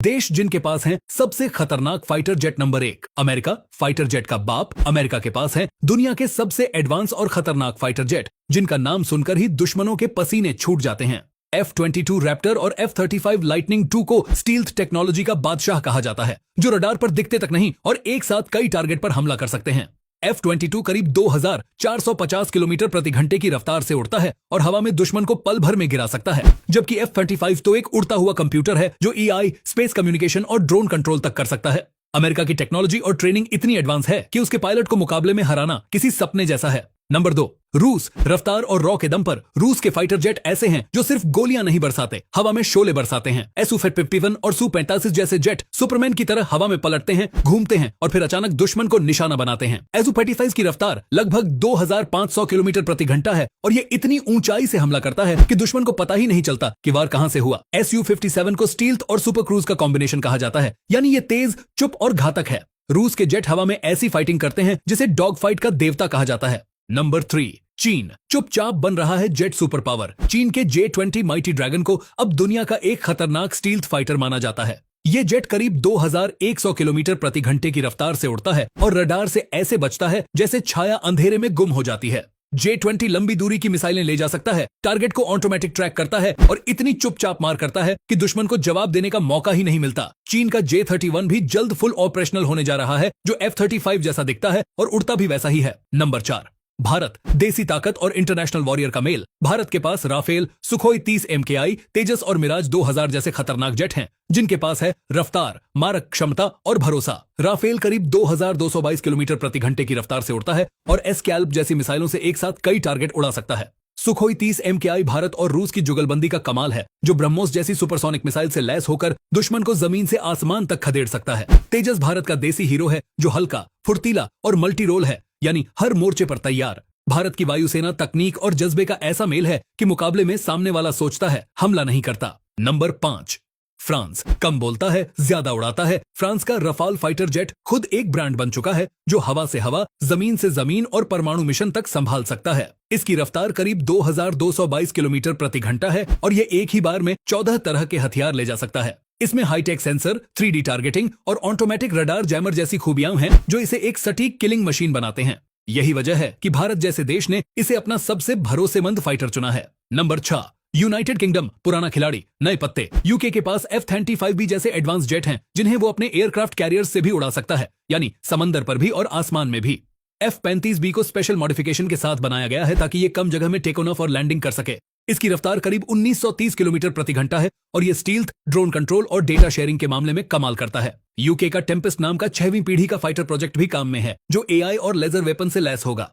देश जिनके पास हैं सबसे खतरनाक fighter jet number 1 America, fighter jet का बाप। अमेरिका के पास है दुनिया के सबसे एडवांस और खतरनाक फाइटर जेट, जिनका नाम सुनकर ही दुश्मनों के पसीने छूट जाते हैं। F-22 रैप्टर और F-35 लाइटनिंग 2 को स्टील्थ टेक्नोलॉजी का बादशाह कहा जाता है, जो रडार पर दिखते तक नहीं और एक साथ कई टारगेट पर हमला कर सकते हैं। F-22 करीब 2450 किलोमीटर प्रति घंटे की रफ्तार से उड़ता है और हवा में दुश्मन को पल भर में गिरा सकता है, जबकि F-35 तो एक उड़ता हुआ कंप्यूटर है जो EI, स्पेस कम्युनिकेशन और ड्रोन कंट्रोल तक कर सकता है। अमेरिका की टेक्नोलॉजी और ट्रेनिंग इतनी एडवांस है कि उसके पायलट को मुकाबले में हराना किसी सपने जैसा है। नंबर 2, रूस। रफ्तार और रॉ के दम पर रूस के फाइटर जेट ऐसे हैं जो सिर्फ गोलियां नहीं बरसाते, हवा में शोले बरसाते हैं। Su-51 और Su-35 जैसे जेट सुपरमैन की तरह हवा में पलटते हैं, घूमते हैं और फिर अचानक दुश्मन को निशाना बनाते हैं। Su-35 की रफ्तार लगभग 2500 किलोमीटर प्रति घंटा है और ये इतनी ऊंचाई से हमला करता है कि दुश्मन को पता ही नहीं चलता कि वार कहां से हुआ। Su-57 को स्टील्थ और सुपर क्रूज का कॉम्बिनेशन कहा जाता है, यानी ये तेज, चुप और घातक है। रूस के जेट हवा में ऐसी फाइटिंग करते हैं जिसे डॉग फाइट का देवता कहा जाता है। नंबर 3, चीन। चुपचाप बन रहा है जेट सुपर पावर। चीन के J-20 माइटी ड्रैगन को अब दुनिया का एक खतरनाक स्टील्थ फाइटर माना जाता है। ये जेट करीब 2100 किलोमीटर प्रति घंटे की रफ्तार से उड़ता है और रडार से ऐसे बचता है जैसे छाया अंधेरे में गुम हो जाती है। J-20 लंबी दूरी की मिसाइलें ले जा सकता है, टारगेट को ऑटोमेटिक ट्रैक करता है और इतनी चुपचाप मार करता है कि दुश्मन को जवाब देने का मौका ही नहीं मिलता। चीन का J-31 भी जल्द फुल ऑपरेशनल होने जा रहा है, जो F-35 जैसा दिखता है और उड़ता भी वैसा ही है। नंबर 4, भारत। देसी ताकत और इंटरनेशनल वॉरियर का मेल। भारत के पास राफेल, सुखोई 30 MKI, तेजस और मिराज 2000 जैसे खतरनाक जेट हैं, जिनके पास है रफ्तार, मारक क्षमता और भरोसा। राफेल करीब 2222 किलोमीटर प्रति घंटे की रफ्तार से उड़ता है और एस्कैल्प जैसी मिसाइलों से एक साथ कई टारगेट उड़ा सकता है। सुखोई 30 MKI भारत और रूस की जुगलबंदी का कमाल है, जो ब्रह्मोस जैसी सुपरसोनिक मिसाइल से लैस होकर दुश्मन को जमीन से आसमान तक खदेड़ सकता है। तेजस भारत का देसी हीरो है, जो हल्का, फुर्तीला और मल्टी रोल है, यानी हर मोर्चे पर तैयार। भारत की वायुसेना तकनीक और जज्बे का ऐसा मेल है कि मुकाबले में सामने वाला सोचता है, हमला नहीं करता। Number 5, France. कम बोलता है, ज्यादा उड़ाता है। फ्रांस का रफाल फाइटर जेट खुद एक ब्रांड बन चुका है, जो हवा से हवा, जमीन से जमीन और परमाणु मिशन तक संभाल सकता है। इसकी रफ्तार करीब 2222 किलोमीटर प्रति घंटा है और ये एक ही बार में 14 तरह के हथियार ले जा सकता है। इसमें हाईटेक सेंसर, 3D टारगेटिंग और ऑटोमेटिक रडार जैमर जैसी खूबियां हैं, जो इसे एक सटीक किलिंग मशीन बनाते हैं। यही वजह है कि भारत जैसे देश ने इसे अपना सबसे भरोसेमंद फाइटर चुना है। Number 6, United kingdom. पुराना खिलाड़ी, नए पत्ते। यूके के पास F-35B जैसे एडवांस जेट हैं, जिन्हें वो अपने एयरक्राफ्ट कैरियर्स से भी उड़ा सकता है, यानी समंदर पर भी और आसमान में भी। F-35B को स्पेशल मॉडिफिकेशन के साथ बनाया गया है ताकि ये कम जगह में टेक ऑफ और लैंडिंग कर सके। इसकी रफ्तार करीब 1930 किलोमीटर प्रति घंटा है और ये स्टील्थ, ड्रोन कंट्रोल और डेटा शेयरिंग के मामले में कमाल करता है। यूके का टेम्पेस्ट नाम का 6वीं पीढ़ी का फाइटर प्रोजेक्ट भी काम में है, जो AI और लेजर वेपन से लैस होगा।